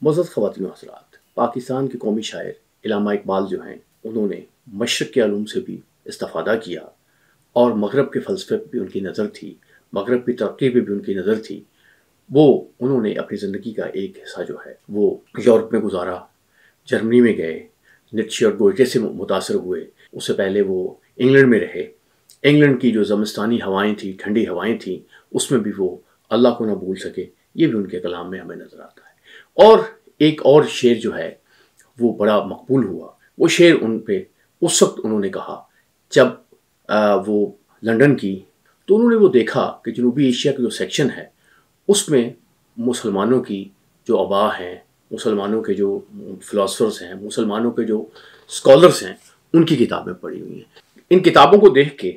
معزز خواتین و حضرات، پاکستان کے قومی شاعر علامہ اقبال جو ہیں انہوں نے مشرق کے علوم سے بھی استفادہ کیا اور مغرب کے فلسفے پہ بھی ان کی نظر تھی، مغرب کی ترقی پہ بھی ان کی نظر تھی۔ انہوں نے اپنی زندگی کا ایک حصہ جو ہے وہ یورپ میں گزارا، جرمنی میں گئے، نیٹشے اور گوئٹے سے متاثر ہوئے۔ اس سے پہلے وہ انگلینڈ میں رہے۔ انگلینڈ کی جو زمستانی ہوائیں تھیں، ٹھنڈی ہوائیں تھیں، اس میں بھی وہ اللہ کو نہ بھول سکے، یہ بھی ان کے کلام میں ہمیں نظر آتا ہے۔ اور ایک اور شعر جو ہے وہ بڑا مقبول ہوا، وہ شعر ان پہ اس وقت انہوں نے کہا جب وہ لنڈن کی، تو انہوں نے وہ دیکھا کہ جنوبی ایشیا کا جو سیکشن ہے اس میں مسلمانوں کی جو آباء ہیں، مسلمانوں کے جو فلاسفرز ہیں، مسلمانوں کے جو اسکالرز ہیں، ان کی کتابیں پڑھی ہوئی ہیں۔ ان کتابوں کو دیکھ کے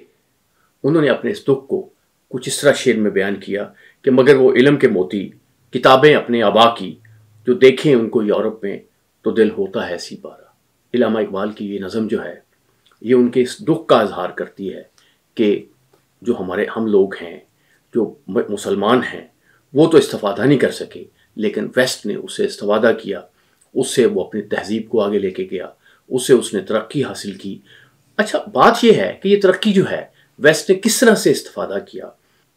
انہوں نے اپنے اس دکھ کو کچھ اس طرح شعر میں بیان کیا کہ مگر وہ علم کے موتی کتابیں اپنے آباء کی، جو دیکھیں ان کو یورپ میں تو دل ہوتا ہے سی پارا۔ علامہ اقبال کی یہ نظم جو ہے یہ ان کے اس دکھ کا اظہار کرتی ہے کہ جو ہم لوگ ہیں، جو مسلمان ہیں، وہ تو استفادہ نہیں کر سکے، لیکن ویسٹ نے اس سے استفادہ کیا، اس سے وہ اپنی تہذیب کو آگے لے کے گیا، اس نے ترقی حاصل کی۔ اچھا بات یہ ہے کہ یہ ترقی جو ہے ویسٹ نے کس طرح سے استفادہ کیا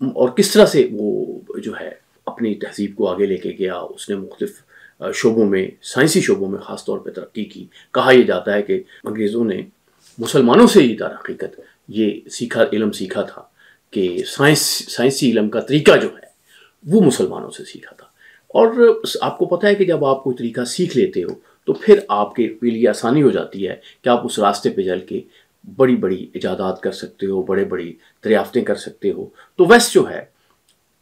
اور کس طرح سے وہ جو ہے اپنی تہذیب کو آگے لے کے گیا۔ اس نے مختلف شعبوں میں، سائنسی شعبوں میں خاص طور پہ ترقی کی۔ کہا یہ جاتا ہے کہ انگریزوں نے مسلمانوں سے ہی در حقیقت یہ علم سیکھا تھا کہ سائنسی علم کا طریقہ جو ہے وہ مسلمانوں سے سیکھا تھا۔ اور آپ کو پتہ ہے کہ جب آپ کوئی طریقہ سیکھ لیتے ہو تو پھر آپ کے لیے آسانی ہو جاتی ہے کہ آپ اس راستے پہ چل کے بڑی بڑی ایجادات کر سکتے ہو، بڑی دریافتیں کر سکتے ہو۔ تو ویسٹ جو ہے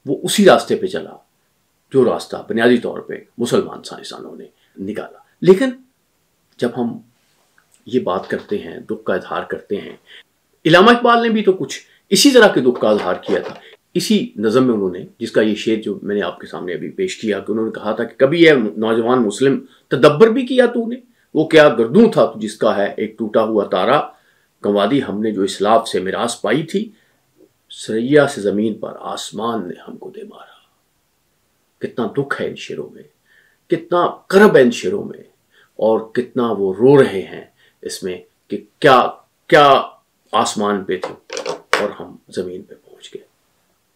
وہ اسی راستے پہ چلا جو راستہ بنیادی طور پہ مسلمان سائنسدانوں نے نکالا۔ لیکن جب ہم یہ بات کرتے ہیں، دکھ کا اظہار کرتے ہیں، علامہ اقبال نے بھی تو کچھ اسی طرح کے دکھ کا اظہار کیا تھا۔ اسی نظم میں انہوں نے، جس کا یہ شعر جو میں نے آپ کے سامنے ابھی پیش کیا، کہ انہوں نے کہا تھا کہ کبھی یہ نوجوان مسلم تدبر بھی کیا تو نے، وہ کیا گردوں تھا تو جس کا ہے ایک ٹوٹا ہوا تارا، گنوادی ہم نے جو اسلاف سے میراث پائی تھی، سریا سے زمین پر آسمان نے ہم کو دے مارا۔ کتنا دکھ ہے ان شعروں میں، کتنا کرب ہے ان شعروں میں، اور کتنا وہ رو رہے ہیں اس میں کہ کیا آسمان پہ تھے اور ہم زمین پہ پہنچ گئے۔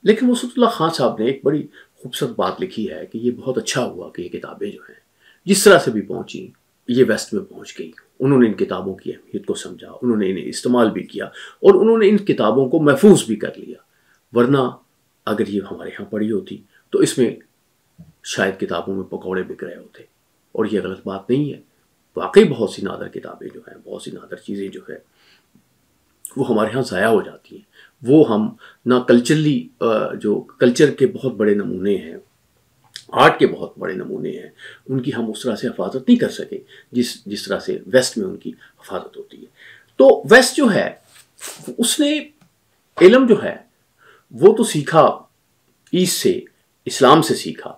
لیکن وسعت اللہ خان صاحب نے ایک بڑی خوبصورت بات لکھی ہے کہ یہ بہت اچھا ہوا کہ یہ کتابیں جو ہیں جس طرح سے بھی پہنچیں، یہ ویسٹ میں پہنچ گئی۔ انہوں نے ان کتابوں کی اہمیت کو سمجھا، انہوں نے انہیں استعمال بھی کیا، اور انہوں نے ان کتابوں کو محفوظ بھی کر لیا۔ ورنہ اگر یہ ہمارے ہاں پڑھی ہوتی تو اس میں شاید کتابوں میں پکوڑے بک رہے ہوتے، اور یہ غلط بات نہیں ہے۔ واقعی بہت سی نادر کتابیں جو ہیں، بہت سی نادر چیزیں جو ہے وہ ہمارے ہاں ضائع ہو جاتی ہیں۔ وہ ہم نہ کلچرلی، جو کلچر کے بہت بڑے نمونے ہیں، آرٹ کے بہت بڑے نمونے ہیں، ان کی ہم اس طرح سے حفاظت نہیں کر سکے جس طرح سے ویسٹ میں ان کی حفاظت ہوتی ہے۔ تو ویسٹ جو ہے اس نے علم جو ہے وہ تو سیکھا ایسٹ سے، اسلام سے سیکھا۔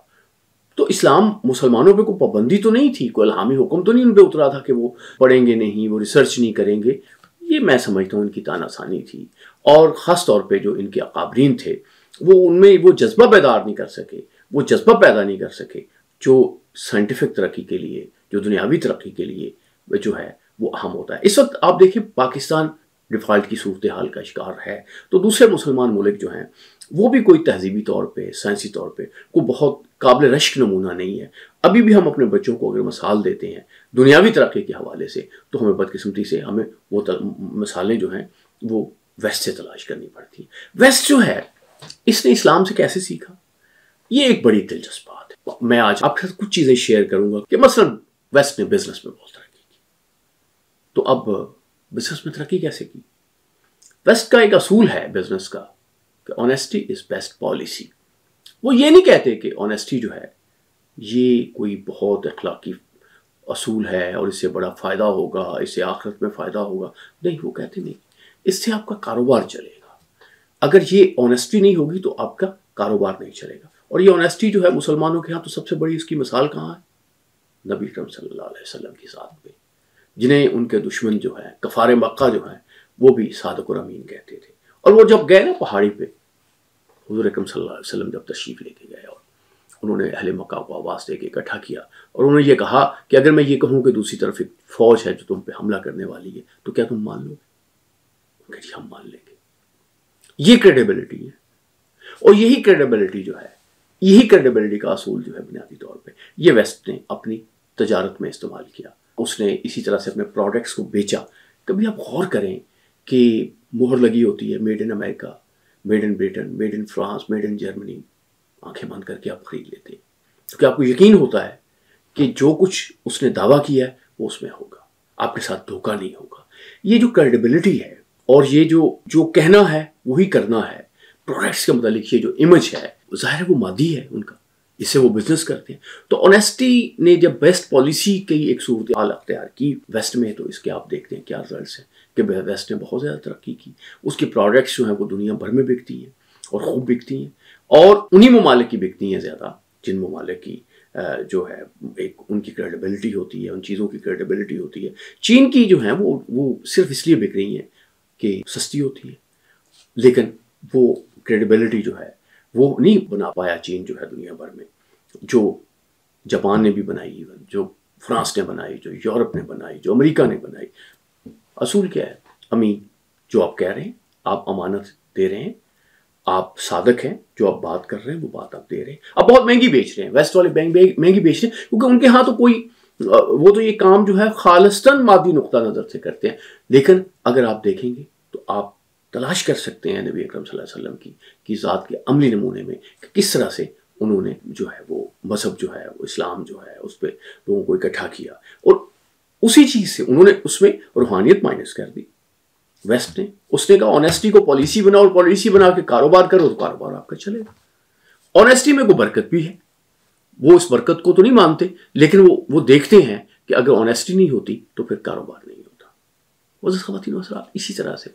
تو اسلام مسلمانوں پہ کوئی پابندی تو نہیں تھی، کوئی الہامی حکم تو نہیں ان پہ اترا تھا کہ وہ پڑھیں گے نہیں، وہ ریسرچ نہیں کریں گے۔ یہ میں سمجھتا ہوں ان کی تانا ثانی تھی، اور خاص طور پہ جو ان کے اکابرین تھے وہ ان میں وہ جذبہ بیدار نہیں کر سکے، وہ جذبہ پیدا نہیں کر سکے جو سائنٹیفک ترقی کے لیے، جو دنیاوی ترقی کے لیے جو ہے وہ اہم ہوتا ہے۔ اس وقت آپ دیکھیں پاکستان ڈیفالٹ کی صورتحال کا شکار ہے، تو دوسرے مسلمان ملک جو ہیں وہ بھی کوئی تہذیبی طور پہ، سائنسی طور پہ کوئی بہت قابل رشک نمونہ نہیں ہے۔ ابھی بھی ہم اپنے بچوں کو اگر مثال دیتے ہیں دنیاوی ترقی کے حوالے سے تو ہمیں بدقسمتی سے ہمیں وہ مثالیں جو ہیں وہ ویسٹ سے تلاش کرنی پڑتی ہیں۔ ویسٹ جو ہے اس نے اسلام سے کیسے سیکھا، یہ ایک بڑی دلچسپ بات ہے۔ میں آج آپ کے ساتھ کچھ چیزیں شیئر کروں گا کہ مثلا ویسٹ نے بزنس میں بہت ترقی کی، تو اب بزنس میں ترقی کیسے کی؟ ویسٹ کا ایک اصول ہے بزنس کا کہ آنیسٹی از بیسٹ پالیسی۔ وہ یہ نہیں کہتے کہ آنیسٹی جو ہے یہ کوئی بہت اخلاقی اصول ہے اور اس سے بڑا فائدہ ہوگا، اس سے آخرت میں فائدہ ہوگا، نہیں، وہ کہتے نہیں، اس سے آپ کا کاروبار چلے گا۔ اگر یہ آنیسٹی نہیں ہوگی تو آپ کا کاروبار نہیں چلے گا۔ اور یہ آنیسٹی جو ہے مسلمانوں کے ہاں تو سب سے بڑی اس کی مثال کہاں ہے؟ نبی اکرم صلی اللہ علیہ وسلم کی ذات میں، جنہیں ان کے دشمن جو ہیں کفار مکہ جو ہیں وہ بھی صادق اور امین کہتے تھے۔ اور وہ جب گئے نا پہاڑی پہ، حضور اکرم صلی اللہ علیہ وسلم جب تشریف لے کے گئے اور انہوں نے اہل مکہ کو آواز دے کے اکٹھا کیا اور انہوں نے یہ کہا کہ اگر میں یہ کہوں کہ دوسری طرف ایک فوج ہے جو تم پہ حملہ کرنے والی ہے تو کیا تم مان لو گے؟ کہ جی ہم مان لیں گے. یہ کریڈیبلٹی ہے. اور یہی کریڈیبلٹی جو ہے، یہی کریڈیبلٹی کا اصول جو ہے بنیادی طور پہ یہ ویسٹ نے اپنی تجارت میں استعمال کیا. اس نے اسی طرح سے اپنے پروڈکٹس کو بیچا. کبھی آپ غور کریں کہ مہر لگی ہوتی ہے made in America, made in Britain, made in France, made in Germany, آنکھیں بند کر کے آپ خرید لیتے ہیں کیونکہ آپ کو یقین ہوتا ہے کہ جو کچھ اس نے دعویٰ کیا ہے وہ اس میں ہوگا، آپ کے ساتھ دھوکہ نہیں ہوگا. یہ جو کریڈیبلٹی ہے اور یہ جو کہنا ہے وہی کرنا ہے، پروڈکٹس کے متعلق یہ جو امیج ہے ظاہر ہے وہ مادی ہے ان کا، اس سے وہ بزنس کرتے ہیں. تو آنیسٹی نے جب بیسٹ پالیسی کی ایک صورتحال اختیار کی ویسٹ میں، تو اس کے آپ دیکھتے ہیں کیا رزلٹس ہیں کہ ویسٹ نے بہت زیادہ ترقی کی. اس کی پروڈکٹس جو ہیں وہ دنیا بھر میں بکتی ہیں اور خوب بکتی ہیں، اور انہی ممالک کی بکتی ہیں زیادہ جن ممالک کی جو ہے ایک ان کی کریڈیبلٹی ہوتی ہے، ان چیزوں کی کریڈیبلٹی ہوتی ہے. چین کی جو ہیں وہ صرف اس لیے بک رہی ہیں کہ سستی ہوتی ہے، لیکن وہ کریڈیبلٹی جو ہے وہ نہیں بنا پایا چین جو ہے دنیا بھر میں، جو جاپان نے بھی بنائی، جو فرانس نے بنائی، جو یورپ نے بنائی، جو امریکہ نے بنائی. اصول کیا ہے؟ امین، جو آپ کہہ رہے ہیں آپ امانت دے رہے ہیں، آپ صادق ہیں، جو آپ بات کر رہے ہیں وہ بات آپ دے رہے ہیں. آپ بہت مہنگی بیچ رہے ہیں، ویسٹ والے مہنگی بیچ رہے ہیں کیونکہ ان کے ہاں تو کوئی وہ تو یہ کام جو ہے خالصتاً مادی نقطہ نظر سے کرتے ہیں. لیکن اگر آپ دیکھیں گے تو آپ تلاش کر سکتے ہیں نبی اکرم صلی اللہ علیہ وسلم کی ذات کے عملی نمونے میں کہ کس طرح سے انہوں نے جو ہے وہ مذہب جو ہے وہ اسلام جو ہے اس پہ لوگوں کو اکٹھا کیا، اور اسی چیز سے انہوں نے اس میں روحانیت مائنس کر دی. ویسٹ نے اس نے کہا آنیسٹی کو پالیسی بناؤ، اور پالیسی بنا کے کاروبار کرو تو کاروبار آپ کا چلے گا. آنیسٹی میں کوئی برکت بھی ہے، وہ اس برکت کو تو نہیں مانتے، لیکن وہ دیکھتے ہیں کہ اگر آنیسٹی نہیں ہوتی تو پھر کاروبار نہیں ہوتا. معزز خواتین و حضرات، اسی طرح سے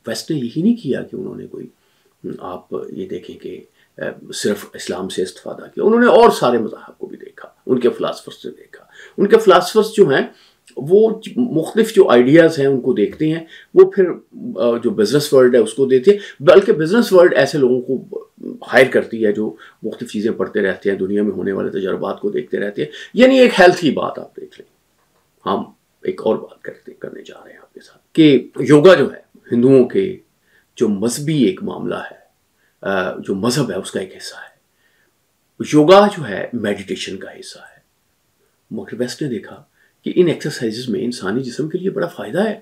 ویسٹ نے یہی نہیں کیا کہ انہوں نے کوئی آپ یہ دیکھیں کہ صرف اسلام سے استفادہ کیا، انہوں نے اور سارے مذاہب کو بھی دیکھا، ان کے فلاسفرز سے دیکھا. ان کے فلاسفرز جو ہیں وہ مختلف جو آئیڈیاز ہیں ان کو دیکھتے ہیں، وہ پھر جو بزنس ورلڈ ہے اس کو دیتے ہیں، بلکہ بزنس ورلڈ ایسے لوگوں کو ہائر کرتی ہے جو مختلف چیزیں پڑھتے رہتے ہیں، دنیا میں ہونے والے تجربات کو دیکھتے رہتے ہیں. یعنی ایک ہیلتھی بات آپ دیکھ لیں. ہم ایک اور بات کرنے جا رہے ہیں آپ کے ساتھ کہ یوگا جو ہے ہندوؤں کے جو مذہبی ایک معاملہ ہے، جو مذہب ہے اس کا ایک حصہ ہے. یوگا جو ہے میڈیٹیشن کا حصہ ہے. مگر ویسٹ نے دیکھا کہ ان ایکسرسائزز میں انسانی جسم کے لیے بڑا فائدہ ہے،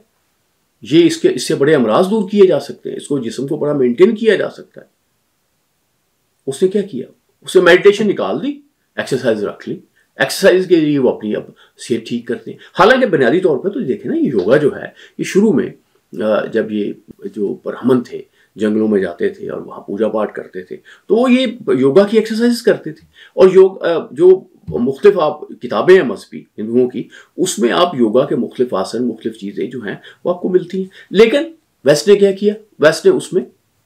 یہ اس سے بڑے امراض دور کیے جا سکتے ہیں، اس کو جسم کو بڑا مینٹین کیا جا سکتا ہے. اس نے کیا کیا؟ اس نے میڈیٹیشن نکال دی، ایکسرسائز رکھ لی. ایکسرسائز کے لیے وہ اپنی اب صحت ٹھیک کرتے ہیں. حالانکہ بنیادی طور پہ تو دیکھیں نا، یہ یوگا جو ہے یہ شروع میں جب یہ جو برہمن تھے جنگلوں میں جاتے تھے اور وہاں پوجا پاٹ کرتے تھے تو وہ یہ یوگا کی ایکسرسائز کرتے تھے. اور جو مختلف آپ کتابیں ہیں مذہبی ہندوؤں کی، اس میں آپ یوگا کے مختلف آسن، مختلف چیزیں جو ہیں وہ آپ کو ملتی ہیں. لیکن ویسٹ نے کیا کیا؟ ویسٹ نے اس میں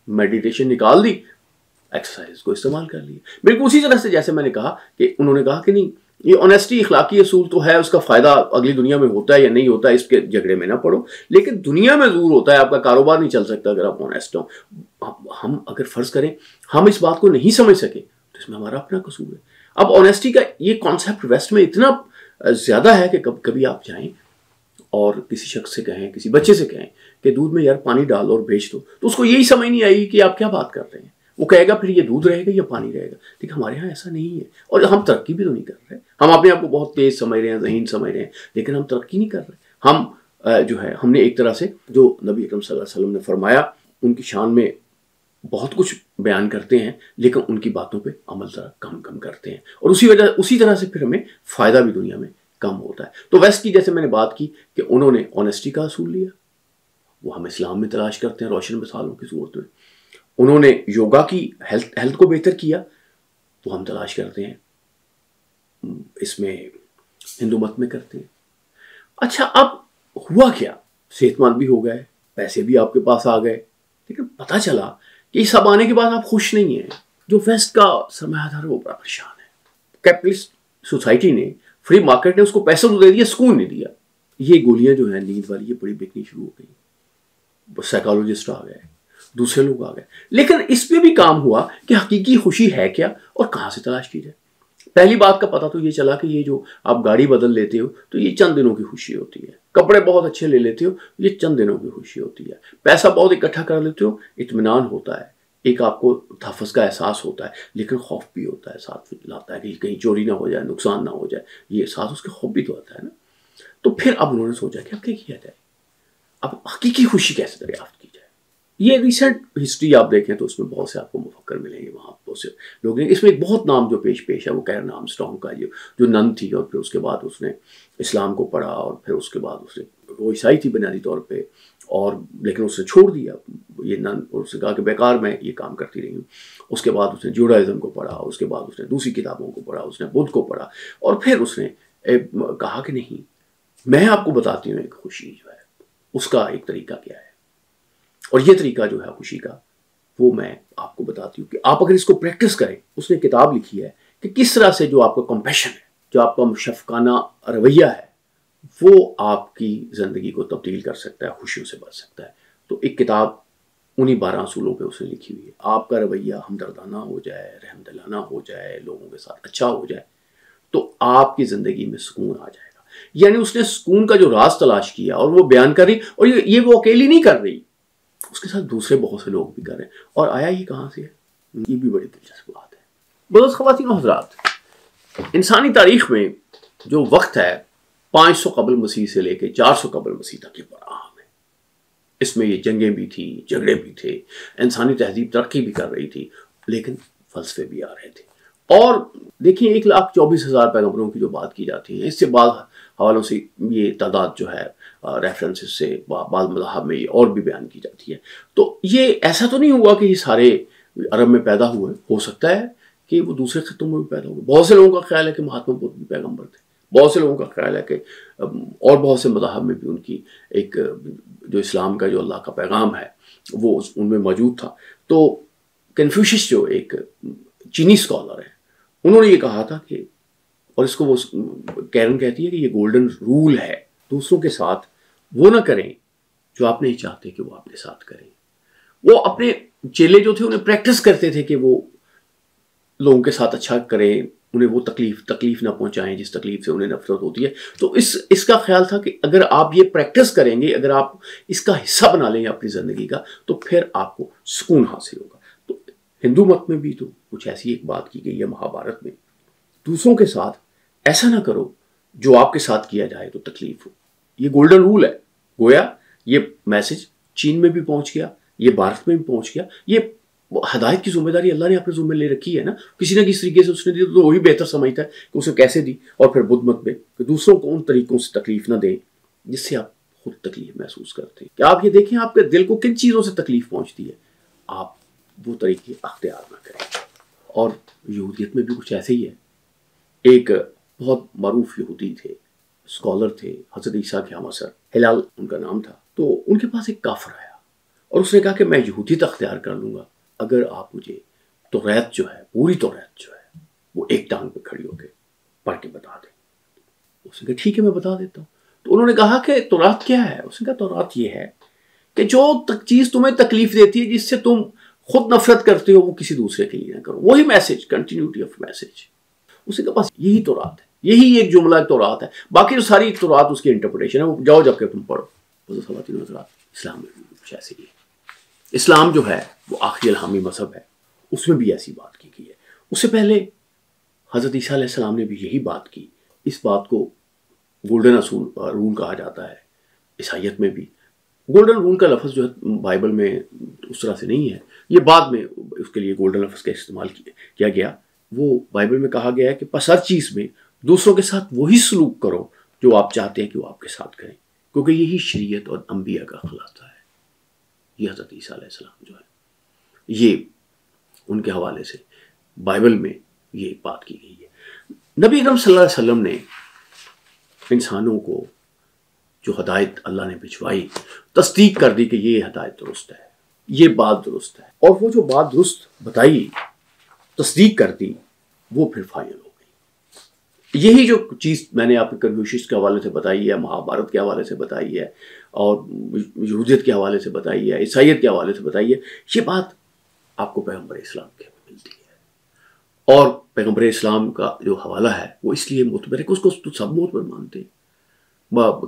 میڈیٹیشن نکال دی، ایکسرسائز کو استعمال کر لیا. بالکل اسی طرح سے جیسے میں نے کہا کہ انہوں نے کہا کہ نہیں، یہ آنیسٹی اخلاقی اصول تو ہے، اس کا فائدہ اگلی دنیا میں ہوتا ہے یا نہیں ہوتا ہے اس کے جھگڑے میں نہ پڑو، لیکن دنیا میں ضرور ہوتا ہے. آپ کا کاروبار نہیں چل سکتا اگر آپ آنیسٹ ہوں. ہم اگر فرض کریں ہم اس بات کو نہیں سمجھ سکے تو اس میں ہمارا اپنا قصور ہے. اب آنیسٹی کا یہ کانسیپٹ ویسٹ میں اتنا زیادہ ہے کہ کبھی آپ جائیں اور کسی شخص سے کہیں، کسی بچے سے کہیں کہ دودھ میں یار پانی ڈال اور بیچ دو، تو اس کو یہی سمجھ نہیں آئی کہ آپ کیا بات کر رہے ہیں. وہ کہے گا پھر یہ دودھ رہے گا یا پانی رہے گا. لیکن ہمارے ہاں ایسا نہیں ہے، اور ہم ترقی بھی تو نہیں کر رہے. ہم اپنے آپ کو بہت تیز سمجھ رہے ہیں، ذہین سمجھ رہے ہیں، لیکن ہم ترقی نہیں کر رہے. ہم جو ہے ہم نے ایک طرح سے جو نبی اکرم صلی اللہ علیہ وسلم نے فرمایا ان کی شان میں بہت کچھ بیان کرتے ہیں، لیکن ان کی باتوں پہ عمل ذرا کم کرتے ہیں، اور اسی طرح سے پھر ہمیں فائدہ بھی دنیا میں کم ہوتا ہے. تو ویسٹ کی جیسے میں نے بات کی کہ انہوں نے آنیسٹی کا اصول لیا، وہ ہم اسلام میں تلاش کرتے ہیں روشن مثالوں کی صورت میں. انہوں نے یوگا کی ہیلتھ کو بہتر کیا، وہ ہم تلاش کرتے ہیں اس میں ہندو مت میں کرتے ہیں. اچھا اب ہوا کیا؟ صحت مند بھی ہو گئے، پیسے بھی آپ کے پاس آ گئے، لیکن پتہ چلا کہ یہ سب آنے کے بعد آپ خوش نہیں ہیں. جو ویسٹ کا سرمایہ دار ہے وہ بڑا پریشان ہے. کیپٹلسٹ سوسائٹی نے، فری مارکیٹ نے اس کو پیسہ تو دے دیا، سکون نہیں دیا. یہ گولیاں جو ہیں نیند والی یہ بڑی بکنی شروع ہو گئی. سائیکالوجسٹ آ گئے، دوسرے لوگ آ گئے، لیکن اس پہ بھی کام ہوا کہ حقیقی خوشی ہے کیا اور کہاں سے تلاش کی جائے؟ پہلی بات کا پتہ تو یہ چلا کہ یہ جو آپ گاڑی بدل لیتے ہو تو یہ چند دنوں کی خوشی ہوتی ہے، کپڑے بہت اچھے لے لیتے ہو یہ چند دنوں کی خوشی ہوتی ہے، پیسہ بہت اکٹھا کر لیتے ہو اطمینان ہوتا ہے، ایک آپ کو تحفظ کا احساس ہوتا ہے، لیکن خوف بھی ہوتا ہے، ساتھ لاتا ہے کہ کہیں چوری نہ ہو جائے، نقصان نہ ہو جائے، یہ احساس اس کے خوف بھی تو آتا ہے نا۔ تو پھر اب انہوں نے سوچا کہ اب کیا کیا جائے، اب حقیقی خوشی کیسے دریافت کی جائے۔ یہ ریسنٹ ہسٹری آپ دیکھیں تو اس میں بہت سے آپ کو مفکر ملیں گے، وہاں بہت سے لوگ ہیں، اس میں ایک بہت نام جو پیش ہے وہ کیرن آرمسٹرانگ کا، جو نن تھی اور پھر اس کے بعد اس نے اسلام کو پڑھا اور پھر اس کے بعد اس نے، وہ عیسائی تھی بنیادی طور پہ، اور لیکن اس نے چھوڑ دیا یہ نن، اور اس نے کہا کہ بیکار میں یہ کام کرتی رہی ہوں۔ اس کے بعد اس نے جوڈائزم کو پڑھا، اس کے بعد اس نے دوسری کتابوں کو پڑھا، اس نے بدھ کو پڑھا، اور پھر اس نے کہا کہ نہیں، میں آپ کو بتاتی ہوں ایک خوشی جو ہے اس کا ایک طریقہ کیا ہے، اور یہ طریقہ جو ہے خوشی کا وہ میں آپ کو بتاتی ہوں کہ آپ اگر اس کو پریکٹس کریں۔ اس نے کتاب لکھی ہے کہ کس طرح سے جو آپ کا کمپیشن ہے، جو آپ کا شفقانہ رویہ ہے، وہ آپ کی زندگی کو تبدیل کر سکتا ہے، خوشیوں سے بچ سکتا ہے۔ تو ایک کتاب انہی 12 اصولوں پہ اس نے لکھی ہوئی ہے۔ آپ کا رویہ ہمدردانہ ہو جائے، رحم دلانہ ہو جائے، لوگوں کے ساتھ اچھا ہو جائے، تو آپ کی زندگی میں سکون آ جائے گا۔ یعنی اس نے سکون کا جو راز تلاش کیا اور وہ بیان کر رہی، اور یہ وہ اکیلی نہیں کر رہی، اس کے ساتھ دوسرے بہت سے لوگ بھی کر رہے ہیں۔ اور آیا یہ کہاں سے ہے؟ یہ بھی بڑی دلچسپ بات ہے۔ بہت خواتین و حضرات، انسانی تاریخ میں جو وقت ہے 500 قبل مسیح سے لے کے 400 قبل مسیح تک، یہ بڑا اہم ہے۔ اس میں یہ جنگیں بھی تھیں، جھگڑے بھی تھے، انسانی تہذیب ترقی بھی کر رہی تھی، لیکن فلسفے بھی آ رہے تھے۔ اور دیکھیں 1,24,000 پیغمبروں کی جو بات کی جاتی ہے، اس سے بعض حوالوں سے یہ تعداد جو ہے ریفرنسز سے بعض مذاہب میں یہ اور بھی بیان کی جاتی ہے۔ تو یہ ایسا تو نہیں ہوا کہ یہ سارے عرب میں پیدا ہوئے، ہو سکتا ہے کہ وہ دوسرے خطوں میں بھی پیدا ہوئے۔ بہت سے لوگوں کا خیال ہے کہ مہاتما بدھ بھی پیغمبر تھے، بہت سے لوگوں کا خیال ہے کہ اور بہت سے مذاہب میں بھی ان کی ایک جو اسلام کا جو اللہ کا پیغام ہے وہ ان میں موجود تھا۔ تو کنفیوشس جو ایک چینی اسکالر ہے، انہوں نے یہ کہا تھا کہ، اور اس کو وہ کیرن کہتی ہے کہ یہ گولڈن رول ہے، دوسروں کے ساتھ وہ نہ کریں جو آپ نہیں چاہتے کہ وہ آپ کے ساتھ کریں۔ وہ اپنے چیلے جو تھے انہیں پریکٹس کرتے تھے کہ وہ لوگوں کے ساتھ اچھا کریں، انہیں وہ تکلیف نہ پہنچائیں جس تکلیف سے انہیں نفرت ہوتی ہے۔ تو اس کا خیال تھا کہ اگر آپ یہ پریکٹس کریں گے، اگر آپ اس کا حصہ بنا لیں گے اپنی زندگی کا، تو پھر آپ کو سکون حاصل ہوگا۔ تو ہندو مت میں بھی تو کچھ ایسی ایک بات کی گئی ہے مہابھارت میں، دوسروں کے ساتھ ایسا نہ کرو جو آپ کے ساتھ کیا جائے تو تکلیف ہو۔ یہ گولڈن رول ہے۔ گویا یہ میسج چین میں بھی پہنچ گیا، یہ بھارت میں بھی پہنچ گیا۔ یہ ہدایت کی ذمہ داری اللہ نے اپنے ذمہ لے رکھی ہے نا، کسی نہ کسی طریقے سے اس نے دی تو وہی بہتر سمجھتا ہے کہ اسے کیسے دی۔ اور پھر بدھ مت میں کہ دوسروں کو ان طریقوں سے تکلیف نہ دیں جس سے آپ خود تکلیف محسوس کرتے ہیں۔ کہ آپ یہ دیکھیں آپ کے دل کو کن چیزوں سے تکلیف پہنچتی ہے، آپ وہ طریقے اختیار نہ کریں۔ اور یہودیت میں بھی کچھ ایسے ہی ہے۔ ایک بہت معروف یہودی تھے، اسکالر تھے، حضرت عیسیٰ کے ہم عصر، ہلال ان کا نام تھا۔ تو ان کے پاس ایک کافر آیا اور اس نے کہا کہ میں یہودیت اختیار کر لوں گا اگر آپ مجھے توریت جو ہے، پوری توریت جو ہے وہ ایک ٹانگ پہ کھڑی ہو کے پڑھ کے بتا دیں۔ اس نے کہا ٹھیک ہے میں بتا دیتا ہوں۔ تو انہوں نے کہا کہ توریت کیا ہے؟ اس نے کہا توریت یہ ہے کہ جو چیز تمہیں تکلیف دیتی ہے، جس سے تم خود نفرت کرتے ہو، وہ کسی دوسرے کے لیے نہ کرو۔ وہی میسج، کنٹینیوٹی آف میسج۔ اس نے کہا بس یہی توریت ہے، یہی ایک جملہ توریت ہے، باقی جو ساری توریت اس کی انٹرپریٹیشن ہے، وہ جاؤ جب کہ تم پڑھو۔ خواتین و حضرات، اسلام میں بھی کچھ ایسے ہی ہے۔ اسلام جو ہے وہ آخری الہامی مذہب ہے، اس میں بھی ایسی بات کی گئی ہے۔ اس سے پہلے حضرت عیسیٰ علیہ السلام نے بھی یہی بات کی۔ اس بات کو گولڈن رول کہا جاتا ہے۔ عیسائیت میں بھی گولڈن رول کا لفظ جو ہے بائبل میں اس طرح سے نہیں ہے، یہ بعد میں اس کے لیے گولڈن لفظ کا استعمال کیا گیا۔ وہ بائبل میں کہا گیا ہے کہ پس ہر چیز میں دوسروں کے ساتھ وہی سلوک کرو جو آپ چاہتے ہیں کہ وہ آپ کے ساتھ کریں، کیونکہ یہی شریعت اور انبیاء کا خلاصہ ہے۔ یہ حضرت عیسیٰ علیہ السلام جو ہے، یہ ان کے حوالے سے بائبل میں یہ بات کی گئی ہے۔ نبی اکرم صلی اللہ علیہ وسلم نے انسانوں کو جو ہدایت اللہ نے بھجوائی، تصدیق کر دی کہ یہ ہدایت درست ہے، یہ بات درست ہے، اور وہ جو بات درست بتائی، تصدیق کر دی، وہ پھر فائنل ہو گئی۔ یہی جو چیز میں نے آپ کو کنفیوشس کے حوالے سے بتائی ہے، مہابھارت کے حوالے سے بتائی ہے، اور یہودیت کے حوالے سے بتائی ہے، عیسائیت کے حوالے سے بتائی ہے، یہ بات آپ کو پیغمبر اسلام کے ملتی ہے۔ اور پیغمبر اسلام کا جو حوالہ ہے وہ اس لیے معتبر ہے کہ اس کو تو سب معتبر مانتے ہیں۔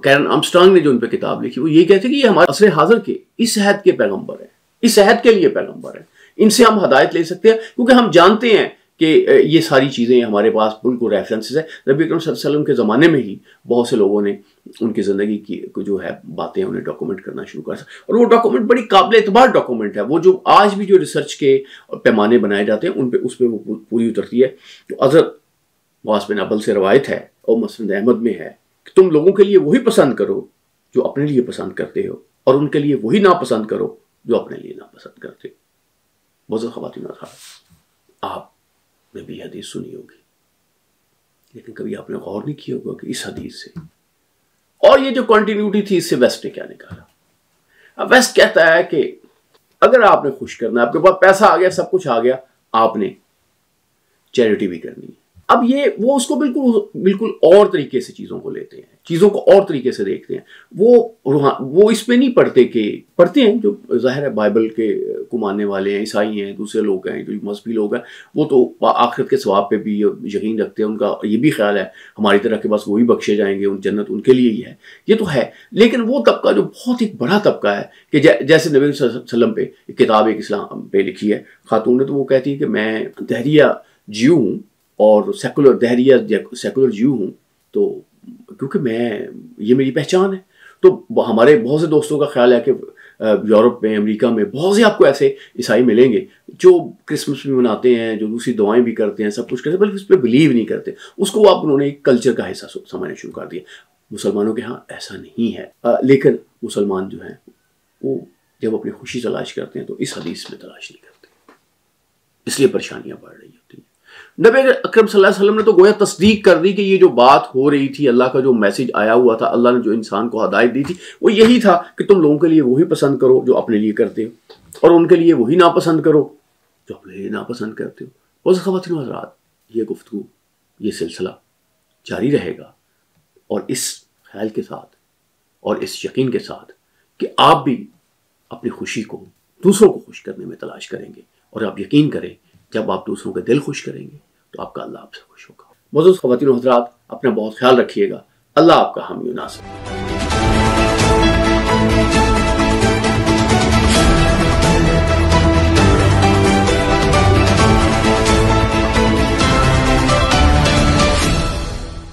کیرن آرمسٹرانگ نے جو ان پہ کتاب لکھی وہ یہ کہتے ہیں کہ یہ ہمارے عصر حاضر کے اس عہد کے پیغمبر ہیں، اس عہد کے لیے پیغمبر ہیں، ان سے ہم ہدایت لے سکتے ہیں، کیونکہ ہم جانتے ہیں کہ یہ ساری چیزیں ہمارے پاس بالکل ریفرنسز ہیں۔ نبی اکرم صلی اللہ علیہ وسلم کے زمانے میں ہی بہت سے لوگوں نے ان کی زندگی کی جو ہے باتیں انہیں ڈاکومنٹ کرنا شروع کر، اور وہ ڈاکومنٹ بڑی قابل اعتبار ڈاکومنٹ ہے۔ وہ جو آج بھی جو ریسرچ کے پیمانے بنائے جاتے ہیں ان پہ اس پہ وہ پوری اترتی ہے۔ تو حضرت معاذ بن ابل سے روایت ہے اور مسند احمد میں ہے کہ تم لوگوں کے لیے وہی پسند کرو جو اپنے لیے پسند کرتے ہو، اور ان کے لیے وہی ناپسند کرو جو اپنے لیے ناپسند کرتے ہو۔ معزز خواتین و حضرات، آپ نے بھی حدیث سنی ہوگی، لیکن کبھی آپ نے غور نہیں کیا ہوگا کہ اس حدیث سے اور یہ جو کنٹینیوٹی تھی اس سے ویسٹ نے کیا نکالا۔ اب ویسٹ کہتا ہے کہ اگر آپ نے خوش کرنا ہے، آپ کے پاس پیسہ آ گیا، سب کچھ آ گیا، آپ نے چیریٹی بھی کرنی ہے۔ اب یہ وہ اس کو بالکل اور طریقے سے چیزوں کو لیتے ہیں، چیزوں کو اور طریقے سے دیکھتے ہیں۔ وہ اس پہ نہیں پڑھتے ہیں جو ظاہر ہے بائبل کے کو ماننے والے ہیں، عیسائی ہیں، دوسرے لوگ ہیں جو مذہبی لوگ ہیں، وہ تو آخرت کے ثواب پہ بھی یقین رکھتے ہیں، ان کا یہ بھی خیال ہے ہماری طرح کے بس وہی بخشے جائیں گے، ان جنت ان کے لیے ہی ہے، یہ تو ہے۔ لیکن وہ طبقہ جو بہت ایک بڑا طبقہ ہے کہ جیسے نبی صلی اللہ علیہ وسلم پہ کتاب ایک اسلام پہ لکھی ہے خاتون نے، تو وہ کہتی ہے کہ میں دہریہ جیو ہوں اور سیکولر جیو ہوں، تو کیونکہ یہ میری پہچان ہے۔ تو ہمارے بہت سے دوستوں کا خیال ہے کہ یورپ میں، امریکہ میں بہت سے آپ کو ایسے عیسائی ملیں گے جو کرسمس بھی مناتے ہیں، جو دوسری دعائیں بھی کرتے ہیں، سب کچھ کرتے ہیں، بلکہ اس پہ بلیو نہیں کرتے، اس کو انہوں نے ایک کلچر کا حصہ سمجھنا شروع کر دیا۔ مسلمانوں کے ہاں ایسا نہیں ہے، لیکن مسلمان جو ہیں وہ جب اپنی خوشی تلاش کرتے ہیں تو اس حدیث میں تلاش نہیں کرتے، اس لیے پریشانیاں بڑھ رہی ہوتی ہیں۔ نبی اکرم صلی اللہ علیہ وسلم نے تو گویا تصدیق کر دی کہ یہ جو بات ہو رہی تھی، اللہ کا جو میسج آیا ہوا تھا، اللہ نے جو انسان کو ہدایت دی تھی وہ یہی تھا کہ تم لوگوں کے لیے وہی پسند کرو جو اپنے لیے کرتے ہو، اور ان کے لیے وہی ناپسند کرو جو اپنے لیے ناپسند کرتے ہو۔ بہت خواتین و حضرات، یہ گفتگو، یہ سلسلہ جاری رہے گا، اور اس خیال کے ساتھ اور اس یقین کے ساتھ کہ آپ بھی اپنی خوشی کو دوسروں کو خوش کرنے میں تلاش کریں گے، اور آپ یقین کریں جب آپ دوسروں کے دل خوش کریں گے تو آپ کا اللہ آپ سے خوش ہوگا۔ معزز خواتین و حضرات، اپنا بہت خیال رکھیے گا۔ اللہ آپ کا حامی و ناصر۔